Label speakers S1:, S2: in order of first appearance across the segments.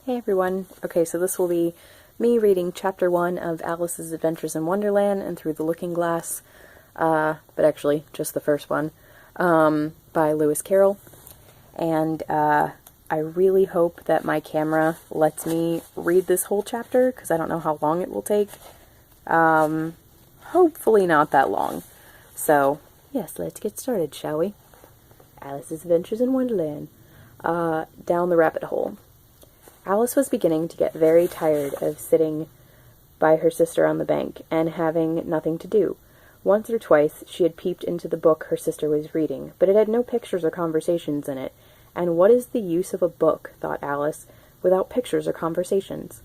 S1: Hey everyone. Okay, so this will be me reading Chapter 1 of Alice's Adventures in Wonderland and Through the Looking Glass, but actually just the first one, by Lewis Carroll. And I really hope that my camera lets me read this whole chapter, because I don't know how long it will take. Hopefully not that long. So, yes, let's get started, shall we? Alice's Adventures in Wonderland. Down the rabbit hole. Alice was beginning to get very tired of sitting by her sister on the bank and having nothing to do. Once or twice she had peeped into the book her sister was reading, but it had no pictures or conversations in it. And what is the use of a book, thought Alice, without pictures or conversations?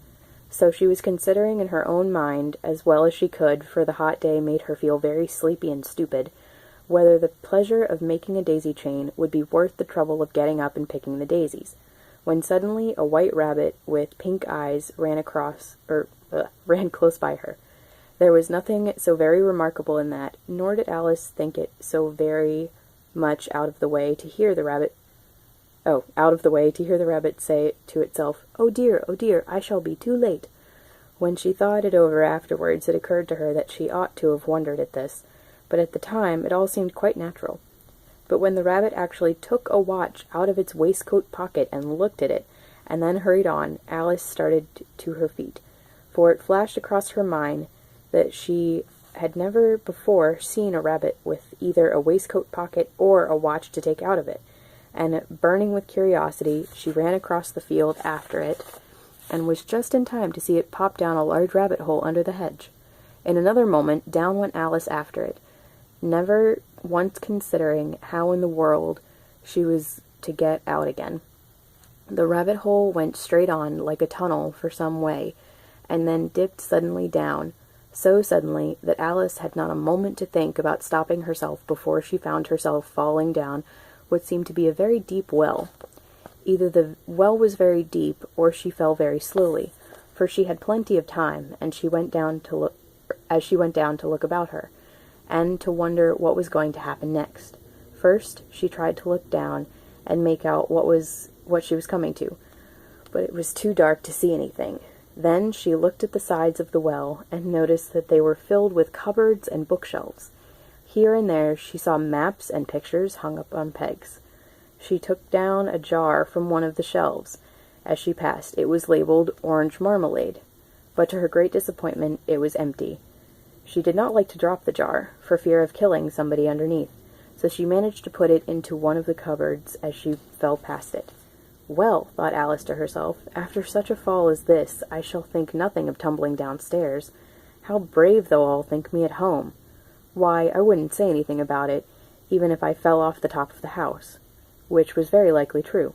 S1: So she was considering in her own mind, as well as she could, for the hot day made her feel very sleepy and stupid, whether the pleasure of making a daisy chain would be worth the trouble of getting up and picking the daisies, when suddenly a white rabbit with pink eyes ran close by her. There was nothing so very remarkable in that, nor did Alice think it so very much out of the way to hear the rabbit say to itself, oh dear, I shall be too late." When she thought it over afterwards, it occurred to her that she ought to have wondered at this, but at the time it all seemed quite natural. But when the rabbit actually took a watch out of its waistcoat pocket and looked at it, and then hurried on, Alice started to her feet, for it flashed across her mind that she had never before seen a rabbit with either a waistcoat pocket or a watch to take out of it, and burning with curiosity, she ran across the field after it, and was just in time to see it pop down a large rabbit hole under the hedge. In another moment, down went Alice after it, never once considering how in the world she was to get out again. The rabbit hole went straight on, like a tunnel, for some way, and then dipped suddenly down, so suddenly that Alice had not a moment to think about stopping herself before she found herself falling down what seemed to be a very deep well. Either the well was very deep, or she fell very slowly, for she had plenty of time, and she went down to look about her, and to wonder what was going to happen next. First, she tried to look down and make out what she was coming to, but it was too dark to see anything. Then she looked at the sides of the well and noticed that they were filled with cupboards and bookshelves. Here and there she saw maps and pictures hung up on pegs. She took down a jar from one of the shelves. As she passed, it was labeled orange marmalade, but to her great disappointment it was empty. She did not like to drop the jar, for fear of killing somebody underneath, so she managed to put it into one of the cupboards as she fell past it. Well, thought Alice to herself, after such a fall as this, I shall think nothing of tumbling downstairs. How brave they'll all think me at home. Why, I wouldn't say anything about it, even if I fell off the top of the house, which was very likely true.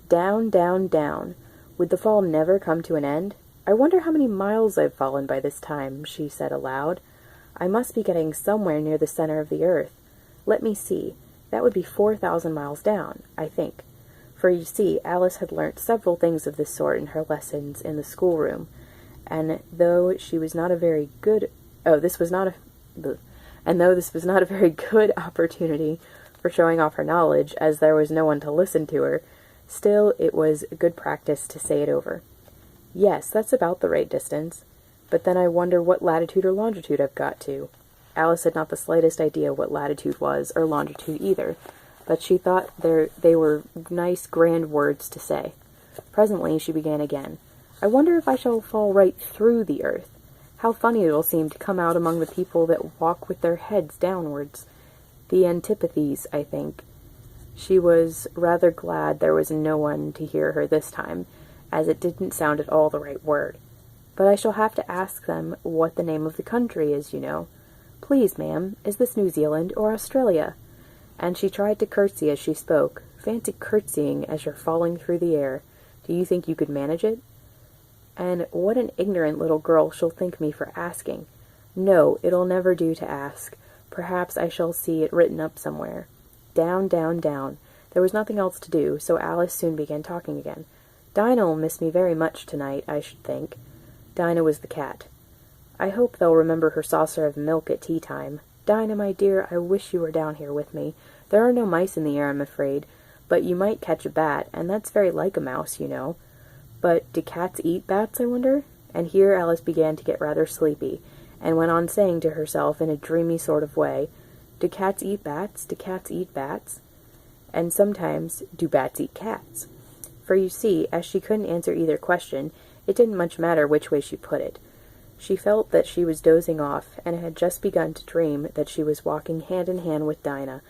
S1: Down, down, down. Would the fall never come to an end? I wonder how many miles I've fallen by this time, she said aloud. I must be getting somewhere near the center of the earth. Let me see. That would be 4,000 miles down, I think. For you see, Alice had learnt several things of this sort in her lessons in the schoolroom, and though this was not a very good opportunity for showing off her knowledge, as there was no one to listen to her, still it was good practice to say it over. Yes, that's about the right distance. But then I wonder what latitude or longitude I've got to. Alice had not the slightest idea what latitude was, or longitude either, but she thought they were nice, grand words to say. Presently she began again. I wonder if I shall fall right through the earth. How funny it'll seem to come out among the people that walk with their heads downwards. The antipathies, I think. She was rather glad there was no one to hear her this time, as it didn't sound at all the right word. But I shall have to ask them what the name of the country is, you know. Please, ma'am, is this New Zealand or Australia? And she tried to curtsy as she spoke. Fancy curtsying as you're falling through the air. Do you think you could manage it? And what an ignorant little girl she'll think me for asking. No, it'll never do to ask. Perhaps I shall see it written up somewhere. Down, down, down. There was nothing else to do, so Alice soon began talking again. Dinah'll miss me very much tonight, I should think. Dinah was the cat. I hope they'll remember her saucer of milk at tea time. Dinah, my dear, I wish you were down here with me. There are no mice in the air, I'm afraid, but you might catch a bat, and that's very like a mouse, you know. But do cats eat bats, I wonder? And here Alice began to get rather sleepy, and went on saying to herself in a dreamy sort of way, do cats eat bats? Do cats eat bats? And sometimes, do bats eat cats? For you see, as she couldn't answer either question, it didn't much matter which way she put it. She felt that she was dozing off, and had just begun to dream that she was walking hand in hand with Dinah,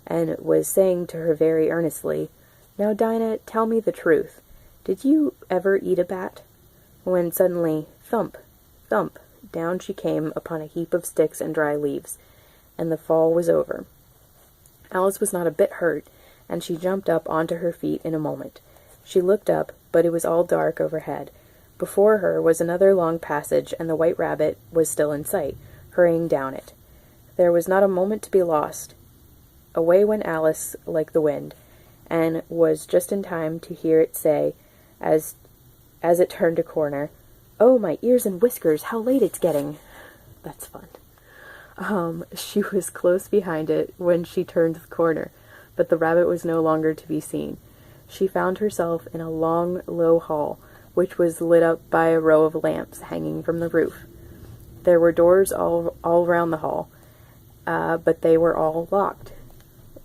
S1: and was saying to her very earnestly, now, Dinah, tell me the truth. Did you ever eat a bat? When suddenly, thump, thump, down she came upon a heap of sticks and dry leaves, and the fall was over. Alice was not a bit hurt, and she jumped up onto her feet in a moment. She looked up, but it was all dark overhead. Before her was another long passage, and the White Rabbit was still in sight, hurrying down it. There was not a moment to be lost. Away went Alice like the wind, and was just in time to hear it say, as it turned a corner, oh, my ears and whiskers, how late it's getting. That's fun. She was close behind it when she turned the corner, but the rabbit was no longer to be seen. She found herself in a long, low hall, which was lit up by a row of lamps hanging from the roof. There were doors all round the hall, but they were all locked.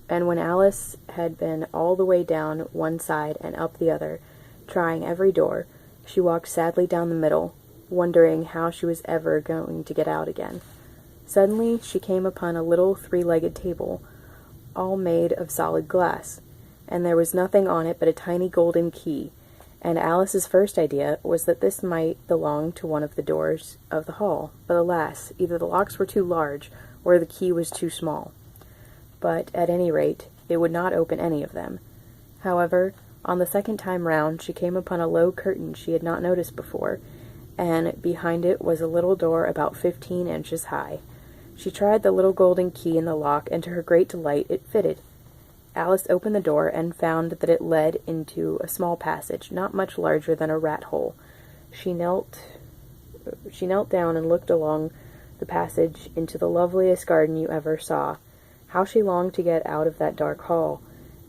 S1: And when Alice had been all the way down one side and up the other, trying every door, she walked sadly down the middle, wondering how she was ever going to get out again. Suddenly she came upon a little three-legged table, all made of solid glass, and there was nothing on it but a tiny golden key, and Alice's first idea was that this might belong to one of the doors of the hall, but alas, either the locks were too large, or the key was too small. But, at any rate, it would not open any of them. However, on the second time round she came upon a low curtain she had not noticed before, and behind it was a little door about 15 inches high. She tried the little golden key in the lock, and to her great delight it fitted. Alice opened the door and found that it led into a small passage, not much larger than a rat-hole. She knelt down and looked along the passage into the loveliest garden you ever saw. How she longed to get out of that dark hall,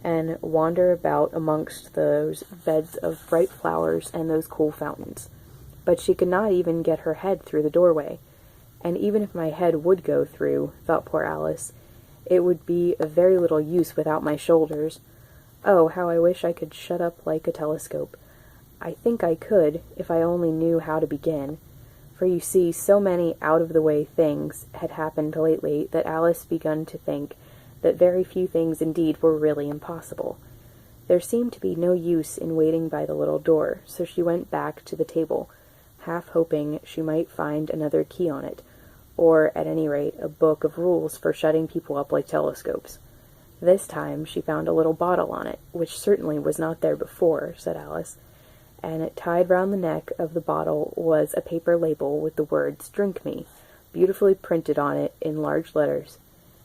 S1: and wander about amongst those beds of bright flowers and those cool fountains. But she could not even get her head through the doorway. And even if my head would go through, thought poor Alice, it would be of very little use without my shoulders. Oh, how I wish I could shut up like a telescope. I think I could, if I only knew how to begin. For you see, so many out-of-the-way things had happened lately that Alice begun to think that very few things indeed were really impossible. There seemed to be no use in waiting by the little door, so she went back to the table, half hoping she might find another key on it, or, at any rate, a book of rules for shutting people up like telescopes. This time she found a little bottle on it, which certainly was not there before, said Alice, and tied round the neck of the bottle was a paper label with the words, "Drink me," beautifully printed on it in large letters.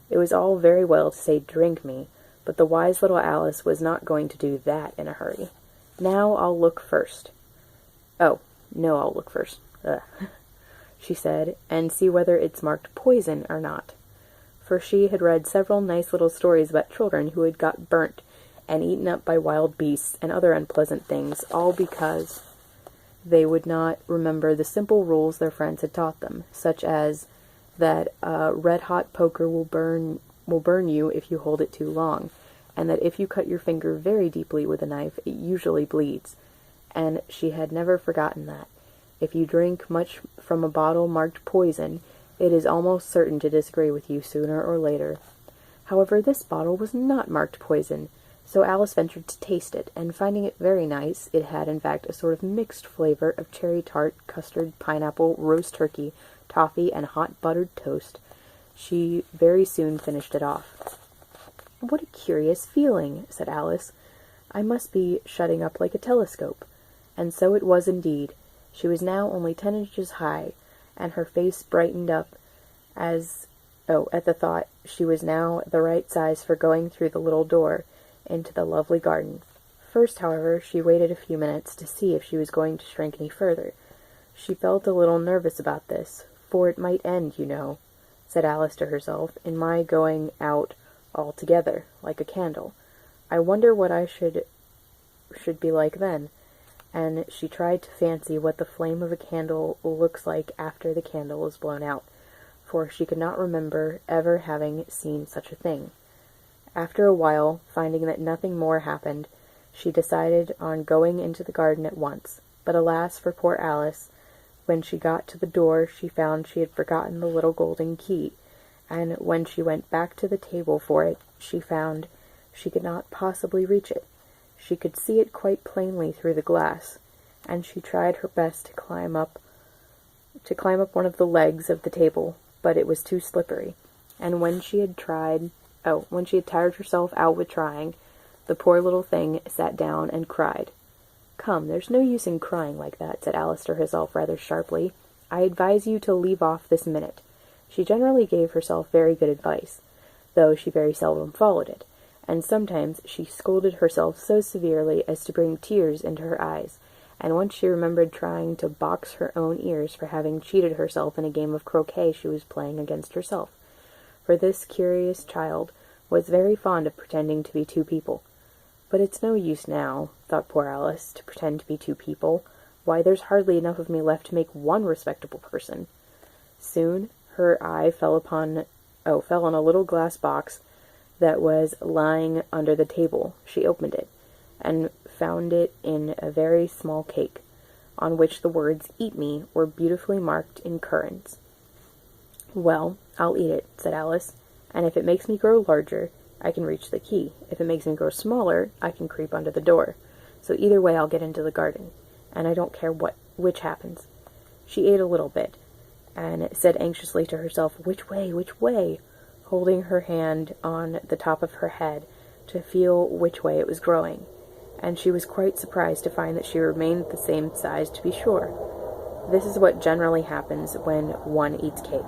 S1: It was all very well to say "drink me," but the wise little Alice was not going to do that in a hurry. "Now I'll look first." "Oh, no, I'll look first," she said, "and see whether it's marked poison or not." For she had read several nice little stories about children who had got burnt and eaten up by wild beasts and other unpleasant things, all because they would not remember the simple rules their friends had taught them, such as that a red-hot poker will burn you if you hold it too long, and that if you cut your finger very deeply with a knife, it usually bleeds. And she had never forgotten that. If you drink much from a bottle marked poison, it is almost certain to disagree with you sooner or later. However, this bottle was not marked poison, so Alice ventured to taste it, and finding it very nice, it had in fact a sort of mixed flavor of cherry tart, custard, pineapple, roast turkey, toffee, and hot buttered toast. She very soon finished it off. "What a curious feeling," said Alice. "I must be shutting up like a telescope." And so it was indeed. She was now only 10 inches high, and her face brightened up at the thought she was now the right size for going through the little door into the lovely garden. First, however, she waited a few minutes to see if she was going to shrink any further. She felt a little nervous about this, for it might end, you know, said Alice to herself, in my going out altogether, like a candle. I wonder what I should be like then. and she tried to fancy what the flame of a candle looks like after the candle is blown out, for she could not remember ever having seen such a thing. After a while, finding that nothing more happened, she decided on going into the garden at once. But alas for poor Alice, when she got to the door she found she had forgotten the little golden key, and when she went back to the table for it, she found she could not possibly reach it. She could see it quite plainly through the glass, and she tried her best to climb up one of the legs of the table, but it was too slippery, and when she had tired herself out with trying, the poor little thing sat down and cried. "Come, there's no use in crying like that," said Alice to herself rather sharply. "I advise you to leave off this minute." She generally gave herself very good advice, though she very seldom followed it, and sometimes she scolded herself so severely as to bring tears into her eyes, and once she remembered trying to box her own ears for having cheated herself in a game of croquet she was playing against herself. For this curious child was very fond of pretending to be two people. "But it's no use now," thought poor Alice, "to pretend to be two people. Why, there's hardly enough of me left to make one respectable person." Soon her eye fell on a little glass box that was lying under the table. She opened it, and found it in a very small cake, on which the words "Eat me" were beautifully marked in currants. "Well, I'll eat it," said Alice, "and if it makes me grow larger, I can reach the key. If it makes me grow smaller, I can creep under the door. So either way I'll get into the garden, and I don't care which happens." She ate a little bit, and said anxiously to herself, "Which way, which way?" holding her hand on the top of her head to feel which way it was growing, and she was quite surprised to find that she remained the same size, to be sure. This is what generally happens when one eats cake.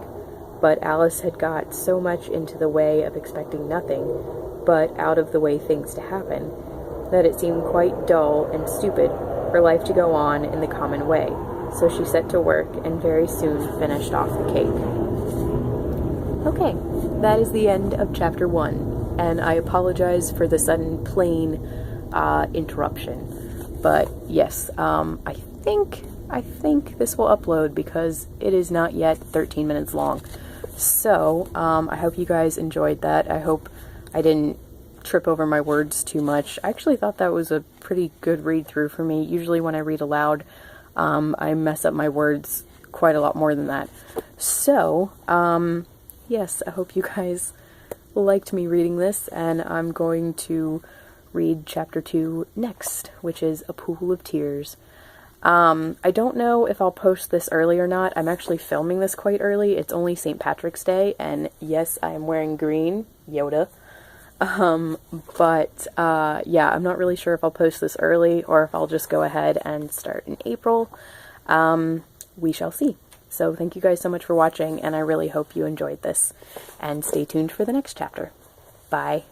S1: But Alice had got so much into the way of expecting nothing but out-of-the-way things to happen, that it seemed quite dull and stupid for life to go on in the common way. So she set to work and very soon finished off the cake. Okay, that is the end of chapter 1, and I apologize for the sudden plane interruption. But yes, I think this will upload because it is not yet 13 minutes long. So, I hope you guys enjoyed that. I hope I didn't trip over my words too much. I actually thought that was a pretty good read-through for me. Usually when I read aloud, I mess up my words quite a lot more than that. So, yes, I hope you guys liked me reading this, and I'm going to read chapter 2 next, which is A Pool of Tears. I don't know if I'll post this early or not. I'm actually filming this quite early. It's only St. Patrick's Day, and yes, I am wearing green, Yoda. Yeah, I'm not really sure if I'll post this early or if I'll just go ahead and start in April. We shall see. So thank you guys so much for watching, and I really hope you enjoyed this. And stay tuned for the next chapter. Bye.